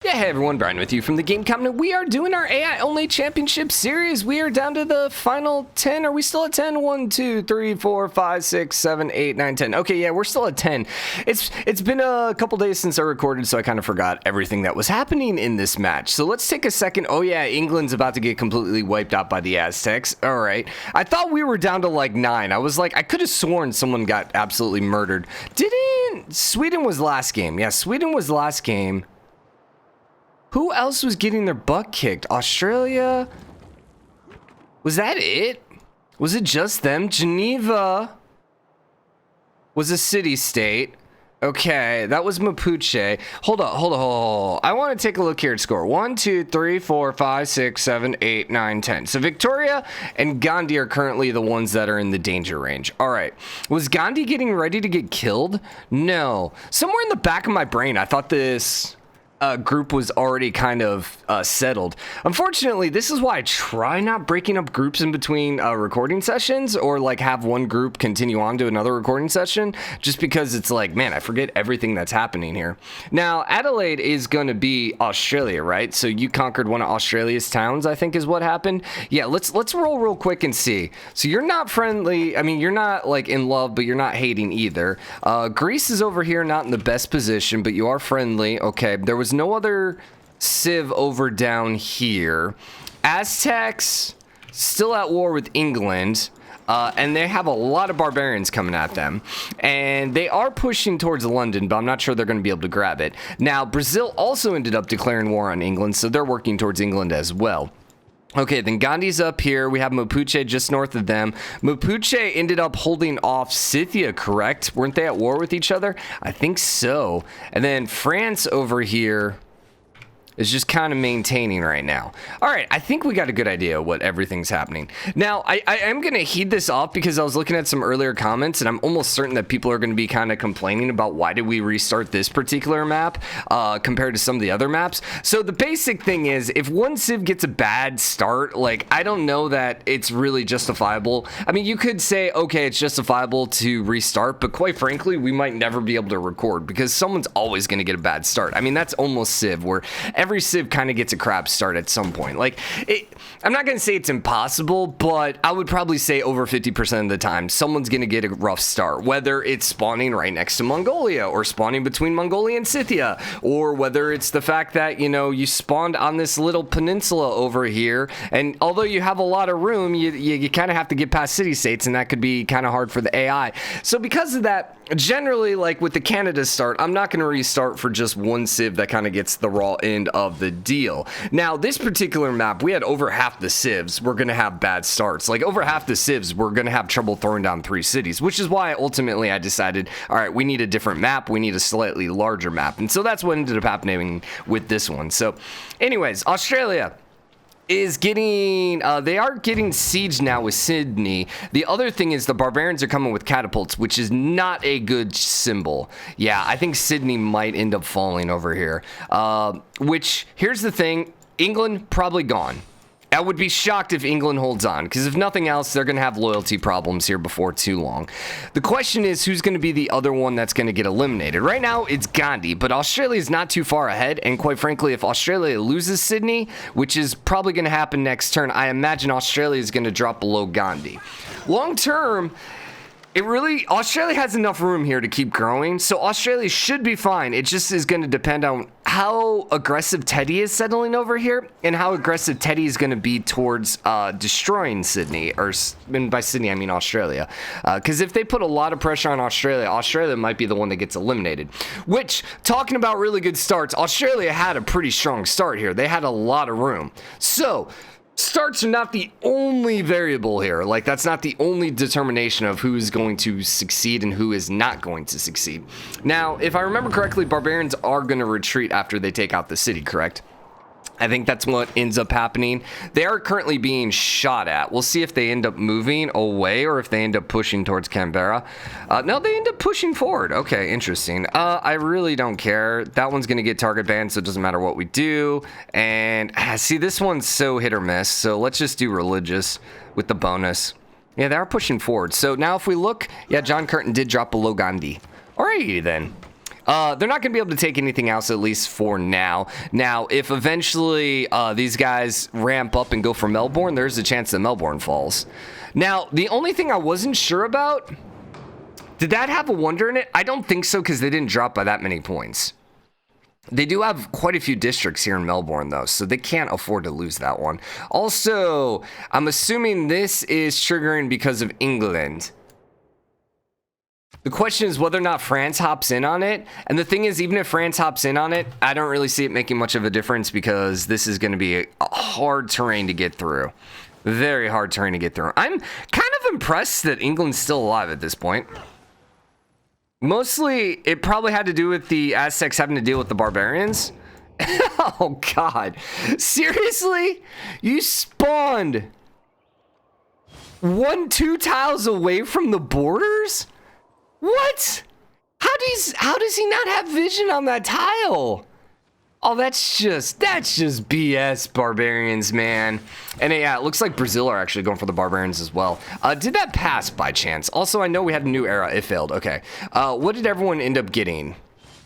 Yeah, hey everyone, Brian with you from TheGameCommon. We are doing our AI-only championship series. We are down to the final 10. Are we still at 10? 1, 2, 3, 4, 5, 6, 7, 8, 9, 10. Okay, yeah, we're still at 10. It's been a couple days since I recorded, so I kind of forgot everything that was happening in this match. So let's take a second. Oh yeah, England's about to get completely wiped out by the Aztecs. All right. I thought we were down to like 9. I was like, I could have sworn someone got absolutely murdered. Sweden was last game. Yeah, Sweden was last game. Who else was getting their butt kicked? Australia? Was that it? Was it just them? Geneva was a city-state. Okay, that was Mapuche. Hold on. I want to take a look here at score. 1, 2, 3, 4, 5, 6, 7, 8, 9, 10. So Victoria and Gandhi are currently the ones that are in the danger range. All right. Was Gandhi getting ready to get killed? No. Somewhere in the back of my brain, I thought this group was already kind of settled. Unfortunately, this is why I try not breaking up groups in between recording sessions, or like have one group continue on to another recording session, just because it's like, man, I forget everything that's happening here. Now, Adelaide is going to be Australia, right? So you conquered one of Australia's towns, I think is what happened. Yeah, let's roll real quick and see. So you're not friendly. I mean, you're not like in love, but you're not hating either. Greece is over here, not in the best position, but you are friendly. Okay, there was no other civ over down here. Aztecs still at war with England, and they have a lot of barbarians coming at them, and they are pushing towards London, but I'm not sure they're going to be able to grab it. Now, Brazil also ended up declaring war on England, so they're working towards England as well. Okay, then Gandhi's up here. We have Mapuche just north of them. Mapuche ended up holding off Scythia, correct? Weren't they at war with each other? I think so. And then France over here is just kind of maintaining right now. All right, I think we got a good idea what everything's happening. Now, I am going to heed this off because I was looking at some earlier comments, and I'm almost certain that people are going to be kind of complaining about why did we restart this particular map compared to some of the other maps. So the basic thing is, if one civ gets a bad start, like, I don't know that it's really justifiable. I mean, you could say, okay, it's justifiable to restart, but quite frankly, we might never be able to record because someone's always going to get a bad start. I mean, that's almost civ, where every civ kind of gets a crap start at some point. Like, I'm not going to say it's impossible, but I would probably say over 50% of the time, someone's going to get a rough start, whether it's spawning right next to Mongolia or spawning between Mongolia and Scythia, or whether it's the fact that, you know, you spawned on this little peninsula over here, and although you have a lot of room, you kind of have to get past city states, and that could be kind of hard for the AI. So because of that, generally, like with the Canada start, I'm not going to restart for just one civ that kind of gets the raw end of the deal. Now, this particular map, we had over half the civs were going to have bad starts. Like, over half the civs were going to have trouble throwing down 3 cities, which is why ultimately I decided, all right, we need a different map. We need a slightly larger map. And so that's what ended up happening with this one. So anyways, Australia is getting, they are getting sieged now with Sydney. The other thing is the barbarians are coming with catapults, which is not a good symbol. Yeah, I think Sydney might end up falling over here. Which, here's the thing, England probably gone. I would be shocked if England holds on, because if nothing else, they're going to have loyalty problems here before too long. The question is, who's going to be the other one that's going to get eliminated? Right now, it's Gandhi, but Australia is not too far ahead, and quite frankly, if Australia loses Sydney, which is probably going to happen next turn, I imagine Australia is going to drop below Gandhi. Long term, Australia has enough room here to keep growing, so Australia should be fine. It just is going to depend on how aggressive Teddy is settling over here, and how aggressive Teddy is going to be towards destroying Sydney, and by Sydney I mean Australia. Because if they put a lot of pressure on Australia, Australia might be the one that gets eliminated. Which, talking about really good starts, Australia had a pretty strong start here. They had a lot of room. So starts are not the only variable here. Like, that's not the only determination of who is going to succeed and who is not going to succeed. Now, if I remember correctly, barbarians are going to retreat after they take out the city, correct? I think that's what ends up happening. They are currently being shot at. We'll see if they end up moving away or if they end up pushing towards Canberra. No, they end up pushing forward. Okay, interesting. I really don't care. That one's going to get target banned, so it doesn't matter what we do. And see, this one's so hit or miss. So let's just do religious with the bonus. Yeah, they are pushing forward. So now if we look, yeah, John Curtin did drop below Gandhi. Alrighty then. They're not going to be able to take anything else, at least for now. Now, if eventually these guys ramp up and go for Melbourne, there's a chance that Melbourne falls. Now, the only thing I wasn't sure about, did that have a wonder in it? I don't think so, because they didn't drop by that many points. They do have quite a few districts here in Melbourne, though, so they can't afford to lose that one. Also, I'm assuming this is triggering because of England. The question is whether or not France hops in on it. And the thing is, even if France hops in on it, I don't really see it making much of a difference because this is going to be a hard terrain to get through. Very hard terrain to get through. I'm kind of impressed that England's still alive at this point. Mostly, it probably had to do with the Aztecs having to deal with the barbarians. Oh, God. Seriously? You spawned 2 tiles away from the borders? What? How does he not have vision on that tile? Oh, that's just BS, barbarians, man. And yeah, it looks like Brazil are actually going for the barbarians as well. Did that pass by chance? Also, I know we had a new era. It failed. Okay. What did everyone end up getting?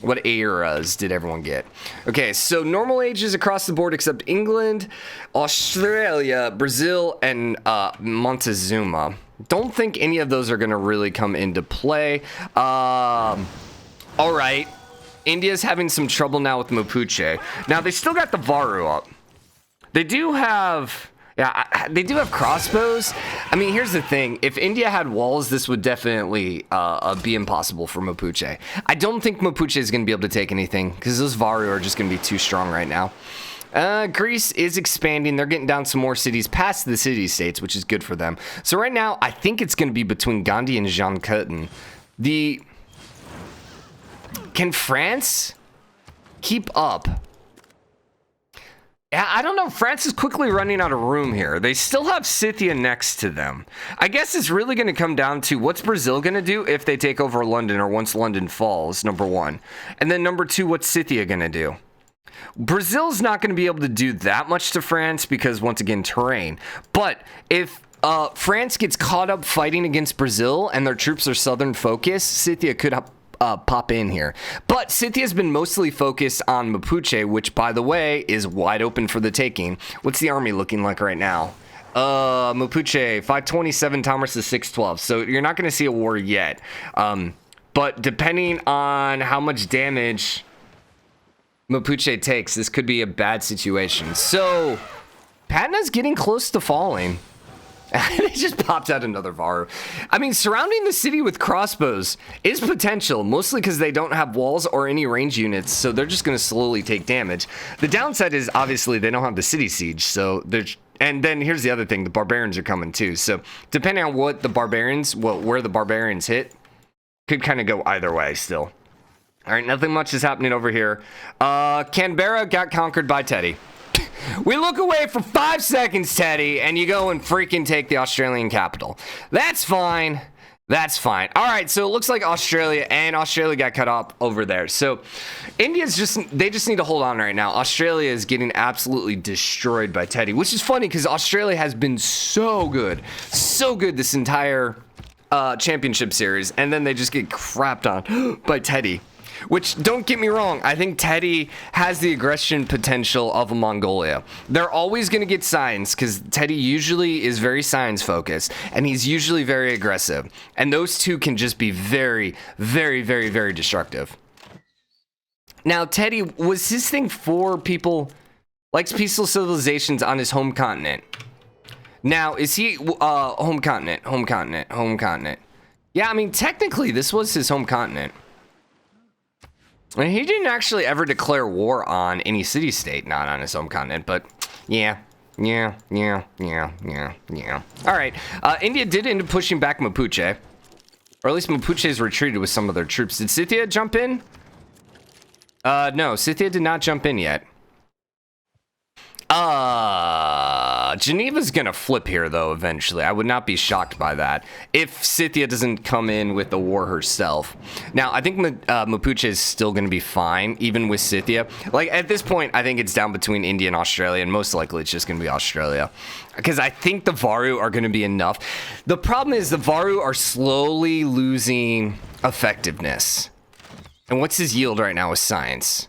What eras did everyone get? Okay, so normal ages across the board except England, Australia, Brazil, and Montezuma. Don't think any of those are going to really come into play. All right. India's having some trouble now with Mapuche. Now, they still got the Varu up. They do have... Yeah, they do have crossbows. I mean, here's the thing. If India had walls, this would definitely be impossible for Mapuche. I don't think Mapuche is going to be able to take anything because those Varu are just going to be too strong right now. Greece is expanding. They're getting down some more cities past the city-states, which is good for them. So right now, I think it's going to be between Gandhi and Jean Coutin. Can France keep up? Yeah, I don't know. France is quickly running out of room here. They still have Scythia next to them. I guess it's really going to come down to what's Brazil going to do if they take over London or once London falls, number one. And then number two, what's Scythia going to do? Brazil's not going to be able to do that much to France because, once again, terrain. But if France gets caught up fighting against Brazil and their troops are southern focused, Scythia could pop in here. But Scythia's been mostly focused on Mapuche, which, by the way, is wide open for the taking. What's the army looking like right now? Mapuche, 527, Tom versus 612. So you're not going to see a war yet. But depending on how much damage Mapuche takes, this could be a bad situation. So Patna's getting close to falling. It just popped out another Varu. I mean, surrounding the city with crossbows is potential, mostly because they don't have walls or any range units, so they're just going to slowly take damage. The downside is, obviously, they don't have the city siege, so they're... And then here's the other thing, the barbarians are coming too. So depending on what the barbarians, where the barbarians hit, could kind of go either way still. All right, nothing much is happening over here. Canberra got conquered by Teddy. We look away for 5 seconds, Teddy, and you go and freaking take the Australian capital. That's fine. That's fine. All right, so it looks like Australia got cut off over there. So India's they just need to hold on right now. Australia is getting absolutely destroyed by Teddy, which is funny because Australia has been so good this entire championship series, and then they just get crapped on by Teddy. Which, don't get me wrong, I think Teddy has the aggression potential of a Mongolia. They're always going to get signs, because Teddy usually is very science-focused, and he's usually very aggressive. And those two can just be very, very, very, very destructive. Now, Teddy, was his thing for people, likes peaceful civilizations on his home continent? Now, is he, home continent. Yeah, I mean, technically, this was his home continent. I mean, he didn't actually ever declare war on any city-state, not on his home continent, but yeah. All right, India did end up pushing back Mapuche, or at least Mapuche's retreated with some of their troops. Did Scythia jump in? No, Scythia did not jump in yet. Geneva's gonna flip here, though, eventually. I would not be shocked by that if Scythia doesn't come in with the war herself. Now, I think Mapuche is still gonna be fine, even with Scythia. Like, at this point, I think it's down between India and Australia, and most likely it's just gonna be Australia. Because I think the Varu are gonna be enough. The problem is the Varu are slowly losing effectiveness. And what's his yield right now with science?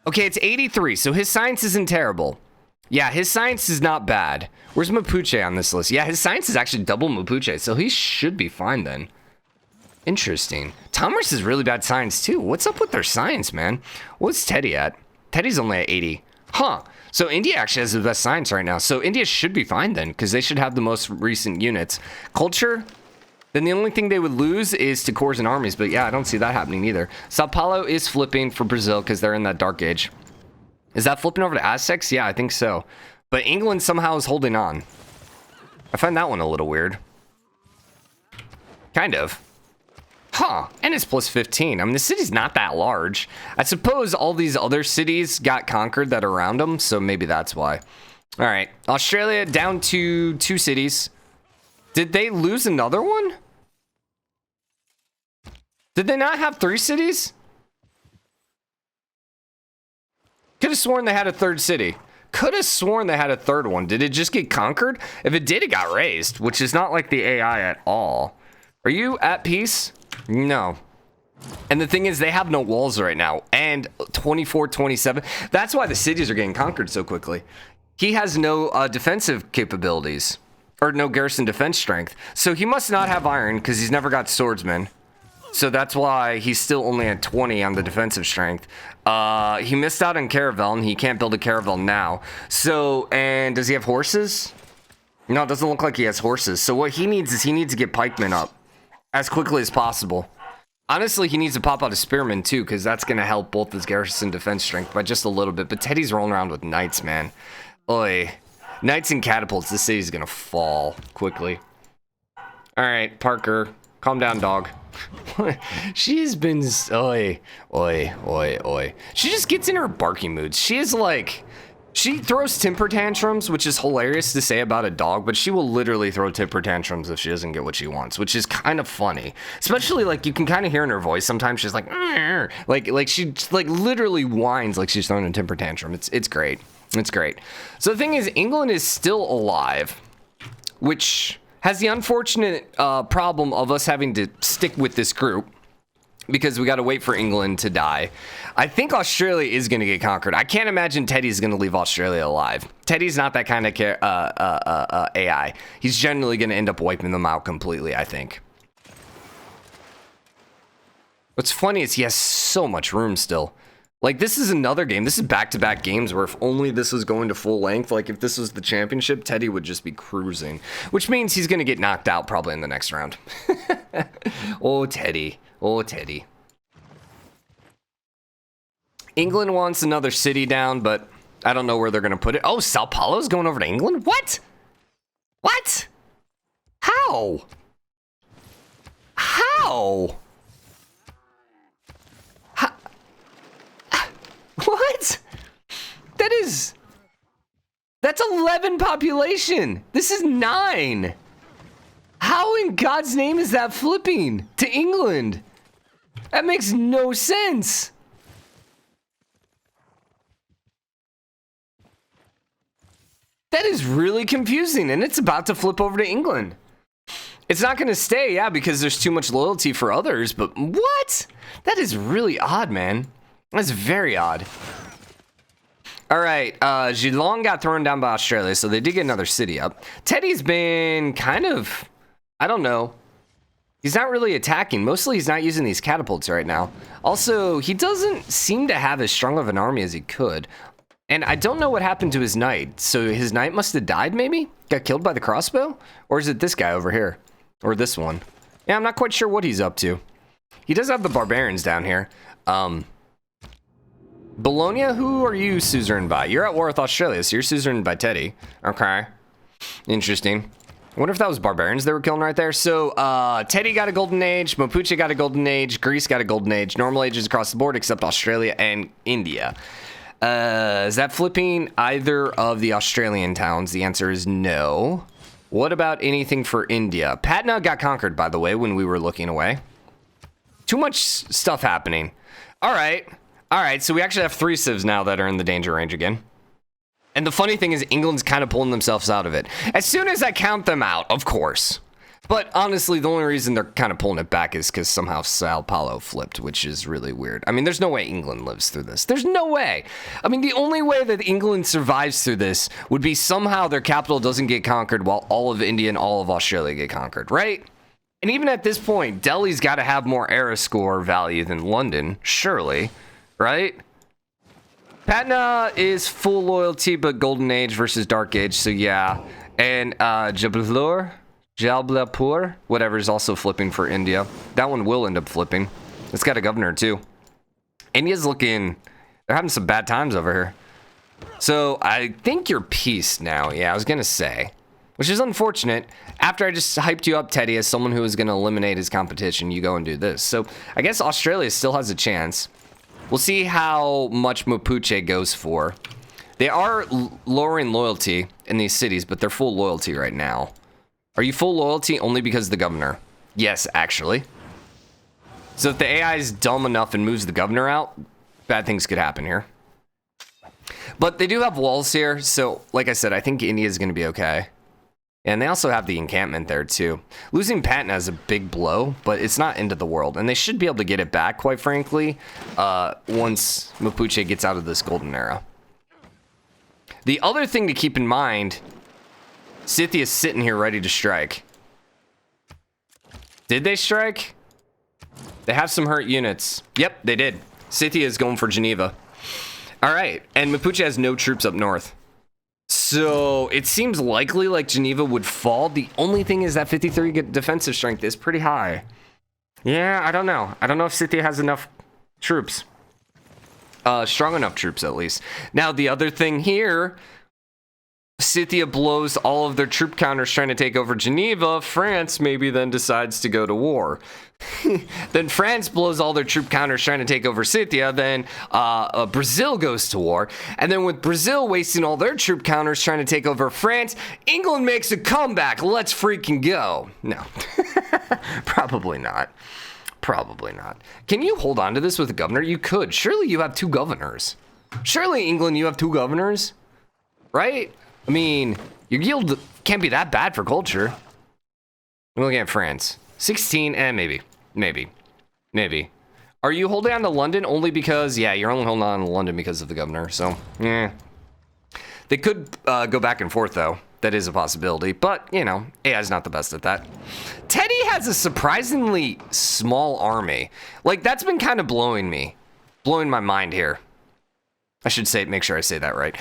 Okay, it's 83, so his science isn't terrible. Yeah, his science is not bad. Where's Mapuche on this list? Yeah, his science is actually double Mapuche, so he should be fine then. Interesting. Tomris is really bad science too. What's up with their science, man? What's Teddy at? Teddy's only at 80. Huh. So India actually has the best science right now. So India should be fine then, because they should have the most recent units. Culture, then the only thing they would lose is to cores and armies. But yeah, I don't see that happening either. Sao Paulo is flipping for Brazil because they're in that dark age. Is that flipping over to Aztecs? Yeah, I think so. But England somehow is holding on. I find that one a little weird. Kind of. Huh, and it's plus 15. I mean, the city's not that large. I suppose all these other cities got conquered that are around them, so maybe that's why. All right, Australia down to 2 cities. Did they lose another one? Did they not have 3 cities? Could have sworn they had a 3rd city. Could have sworn they had a 3rd one. Did it just get conquered? If it did, it got raised, which is not like the AI at all. Are you at peace? No. And the thing is, they have no walls right now. And 24, 27. That's why the cities are getting conquered so quickly. He has no defensive capabilities. Or no garrison defense strength. So he must not have iron, because he's never got swordsmen. So that's why he's still only at 20 on the defensive strength. He missed out on caravel. He can't build a caravel now. So, and does he have horses? No, it doesn't look like he has horses. So what he needs is he needs to get pikemen up as quickly as possible. Honestly, he needs to pop out a spearman too, because that's going to help both his garrison defense strength by just a little bit. But Teddy's rolling around with knights, man. Oy. Knights and catapults. This city's going to fall quickly. All right, Parker. Calm down, dog. She's been... Oi. Oi. Oi. Oi. She just gets in her barky moods. She is like... She throws temper tantrums, which is hilarious to say about a dog, but she will literally throw temper tantrums if she doesn't get what she wants, which is kind of funny. Especially, like, you can kind of hear in her voice. Sometimes she's like, like she like literally whines like she's throwing a temper tantrum. It's great. It's great. So the thing is, England is still alive, which has the unfortunate problem of us having to stick with this group, because we got to wait for England to die. I think Australia is going to get conquered. I can't imagine Teddy's going to leave Australia alive. Teddy's not that kind of AI. He's generally going to end up wiping them out completely, I think. What's funny is he has so much room still. Like, this is another game. This is back-to-back games where if only this was going to full length, like if this was the championship, Teddy would just be cruising. Which means he's going to get knocked out probably in the next round. Oh, Teddy. Oh, Teddy. England wants another city down, but I don't know where they're going to put it. Oh, Sao Paulo's going over to England? What? What? How? How? What? That's 11 population. This is 9. How in God's name is that flipping to England? That makes no sense. That is really confusing, and it's about to flip over to England. It's not going to stay, yeah, because there's too much loyalty for others, but what? That is really odd, man. That's very odd. All right, Geelong got thrown down by Australia, so they did get another city up. Teddy's been kind of, I don't know. He's not really attacking. Mostly he's not using these catapults right now. Also, he doesn't seem to have as strong of an army as he could. And I don't know what happened to his knight. So his knight must have died, maybe? Got killed by the crossbow? Or is it this guy over here? Or this one? Yeah, I'm not quite sure what he's up to. He does have the barbarians down here. Bologna, who are you suzerained by? You're at war with Australia, so you're suzerained by Teddy. Okay. Interesting. I wonder if that was barbarians they were killing right there. So, Teddy got a golden age, Mapuche got a golden age, Greece got a golden age, normal ages across the board except Australia and India. Is that flipping either of the Australian towns? The answer is no. What about anything for India? Patna got conquered, by the way, when we were looking away. Too much stuff happening. All right. All right, so we actually have 3 civs now that are in the danger range again. And the funny thing is England's kind of pulling themselves out of it. As soon as I count them out, of course. But honestly, the only reason they're kind of pulling it back is because somehow Sao Paulo flipped, which is really weird. I mean, there's no way England lives through this. There's no way. I mean, the only way that England survives through this would be somehow their capital doesn't get conquered while all of India and all of Australia get conquered, right? And even at this point, Delhi's got to have more era score value than London, surely, right? Patna is full loyalty, but Golden Age versus Dark Age, so yeah. And Jabalpur, whatever, is also flipping for India. That one will end up flipping. It's got a governor, too. India's looking... They're having some bad times over here. So, I think you're peace now. Yeah, I was going to say. Which is unfortunate. After I just hyped you up, Teddy, as someone who is going to eliminate his competition, you go and do this. So, I guess Australia still has a chance. We'll see how much Mapuche goes for. They are lowering loyalty in these cities, but they're full loyalty right now. Are you full loyalty only because of the governor? Yes, actually. So if the AI is dumb enough and moves the governor out, bad things could happen here. But they do have walls here, so like I said, I think India is going to be okay. And they also have the encampment there too. Losing Patna is a big blow, but it's not end of the world. And they should be able to get it back, quite frankly, once Mapuche gets out of this golden era. The other thing to keep in mind... Scythia's sitting here ready to strike. Did they strike? They have some hurt units. Yep, they did. Scythia is going for Geneva. All right, and Mapuche has no troops up north. So it seems likely like Geneva would fall. The only thing is that 53 defensive strength is pretty high. Yeah, I don't know. I don't know if Scythia has enough troops. Strong enough troops, at least. Now, the other thing here... Scythia blows all of their troop counters trying to take over Geneva. France maybe then decides to go to war. Then France blows all their troop counters trying to take over Scythia. Then Brazil goes to war. And then with Brazil wasting all their troop counters trying to take over France, England makes a comeback. Let's freaking go. No. Probably not. Probably not. Can you hold on to this with a governor? You could. Surely you have 2 governors. Surely, England, you have 2 governors. Right? I mean, your yield can't be that bad for culture. I'm looking at France. 16, maybe. Are you holding on to London only because, yeah, you're only holding on to London because of the governor, so, yeah. They could go back and forth, though. That is a possibility, but, you know, AI's not the best at that. Teddy has a surprisingly small army. Like, that's been kind of blowing my mind here. I should say, make sure I say that right.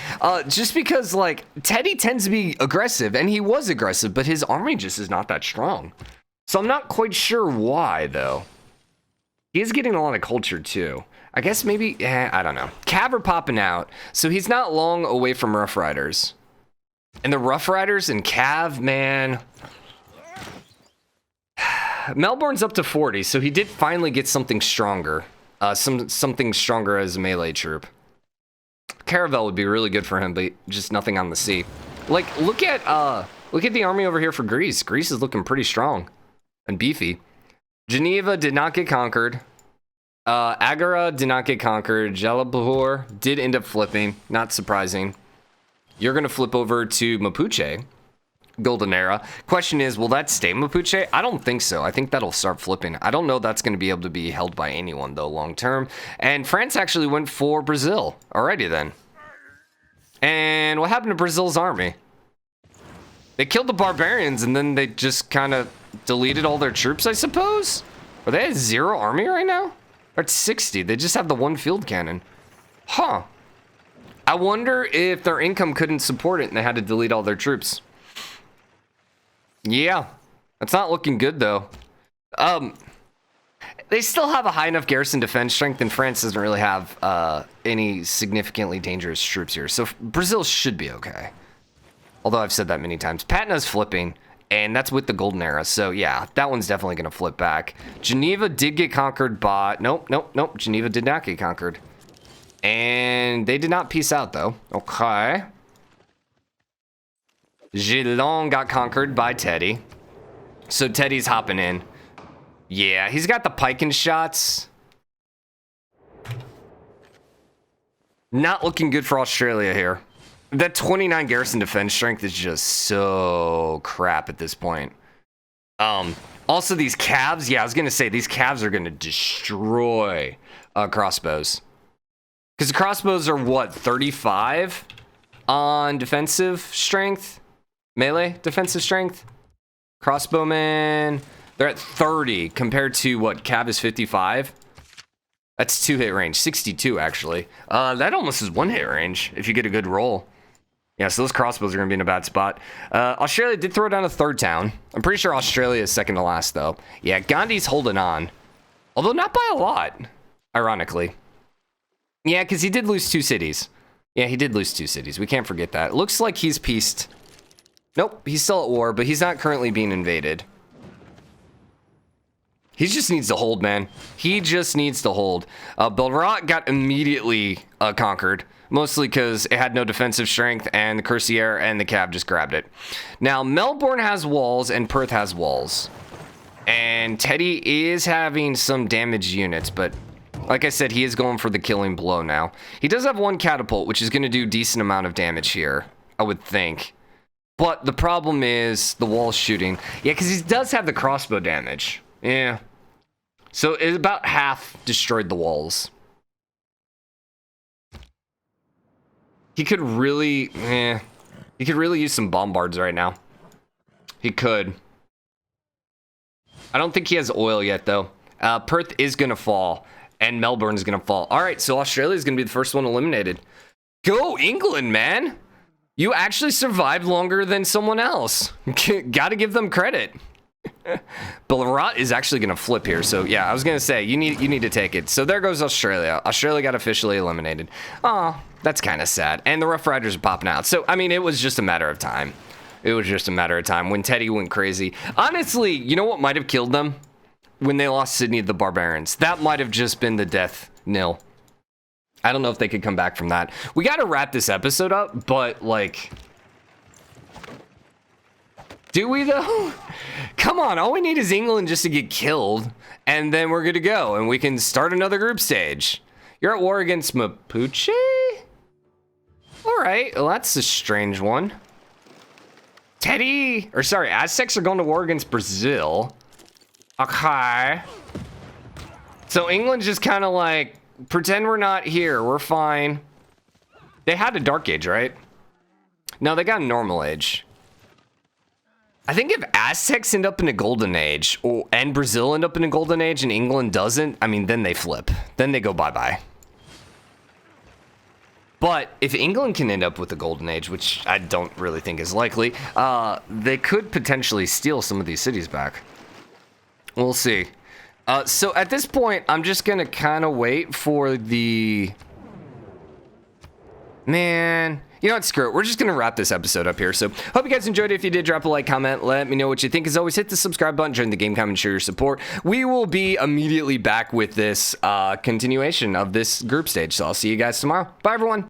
Just because, like, Teddy tends to be aggressive, and he was aggressive, but his army just is not that strong. So I'm not quite sure why, though. He is getting a lot of culture, too. I guess maybe, I don't know. Cav are popping out, so he's not long away from Rough Riders. And the Rough Riders and Cav, man... Melbourne's up to 40, so he did finally get something stronger. Something stronger as a melee troop. Caravel would be really good for him, but just nothing on the sea. Like, look at the army over here for Greece. Greece is looking pretty strong and beefy. Geneva did not get conquered. Agara did not get conquered. Jalabhur did end up flipping. Not surprising. You're going to flip over to Mapuche. Golden Era. Question is, will that stay Mapuche? I don't think so. I think that'll start flipping. I don't know that's going to be able to be held by anyone, though, long term. And France actually went for Brazil. Alrighty, then. And what happened to Brazil's army? They killed the barbarians, and then they just kind of deleted all their troops, I suppose? Are they at 0 army right now? They're at 60. They just have the 1 field cannon. Huh. I wonder if their income couldn't support it, and they had to delete all their troops. Yeah, that's not looking good, though. They still have a high enough garrison defense strength, and France doesn't really have any significantly dangerous troops here. So Brazil should be okay. Although I've said that many times. Patna's flipping, and that's with the Golden Era. So yeah, that one's definitely going to flip back. Geneva did get conquered by... Nope. Geneva did not get conquered. And they did not peace out, though. Okay. Geelong got conquered by Teddy. So Teddy's hopping in. Yeah, he's got the piking shots. Not looking good for Australia here. That 29 garrison defense strength is just so crap at this point. Also these calves, yeah, I was gonna say these calves are gonna destroy crossbows. Because the crossbows are what, 35 on defensive strength? Melee defensive strength? Crossbowmen, they're at 30 compared to what, cav is 55? That's 2-hit range, 62 actually. That almost is 1-hit range if you get a good roll. Yeah, so those crossbows are going to be in a bad spot. Australia did throw down a third town. I'm pretty sure Australia is second to last, though. Yeah, Gandhi's holding on. Although not by a lot, ironically. Yeah, because he did lose 2 cities. Yeah, he did lose 2 cities. We can't forget that. It looks like he's peaced. Nope, he's still at war, but he's not currently being invaded. He just needs to hold, man. He just needs to hold. Belrat got immediately conquered. Mostly because it had no defensive strength, and the Cuirassier and the Cav just grabbed it. Now, Melbourne has walls, and Perth has walls. And Teddy is having some damaged units, but like I said, he is going for the killing blow now. He does have 1 catapult, which is going to do a decent amount of damage here, I would think. But the problem is the wall shooting. Yeah, because he does have the crossbow damage. Yeah. So it about half destroyed the walls. He could really, he could really use some bombards right now. He could. I don't think he has oil yet, though. Perth is going to fall, and Melbourne is going to fall. All right, so Australia is going to be the first one eliminated. Go England, man. You actually survived longer than someone else. Got to give them credit. Belrat is actually going to flip here. So, yeah, I was going to say, you need to take it. So, there goes Australia. Australia got officially eliminated. Oh, that's kind of sad. And the Rough Riders are popping out. So, I mean, it was just a matter of time. It was just a matter of time when Teddy went crazy. Honestly, you know what might have killed them? When they lost Sydney to the Barbarians. That might have just been the death nil. I don't know if they could come back from that. We got to wrap this episode up, but, like... Do we, though? Come on, all we need is England just to get killed, and then we're good to go, and we can start another group stage. You're at war against Mapuche? All right, well, that's a strange one. Aztecs are going to war against Brazil. Okay. So England's just kind of like, pretend we're not here, we're fine. They had a Dark Age, right? No, they got a Normal Age. I think if Aztecs end up in a Golden Age, and Brazil end up in a Golden Age, and England doesn't, I mean, then they flip. Then they go bye-bye. But if England can end up with a Golden Age, which I don't really think is likely, they could potentially steal some of these cities back. We'll see. So at this point, I'm just going to kind of wait for the... Man... You know what, screw it. We're just going to wrap this episode up here. So, hope you guys enjoyed it. If you did, drop a like, comment, let me know what you think. As always, hit the subscribe button, join the game, comment, share your support. We will be immediately back with this continuation of this group stage. So, I'll see you guys tomorrow. Bye, everyone.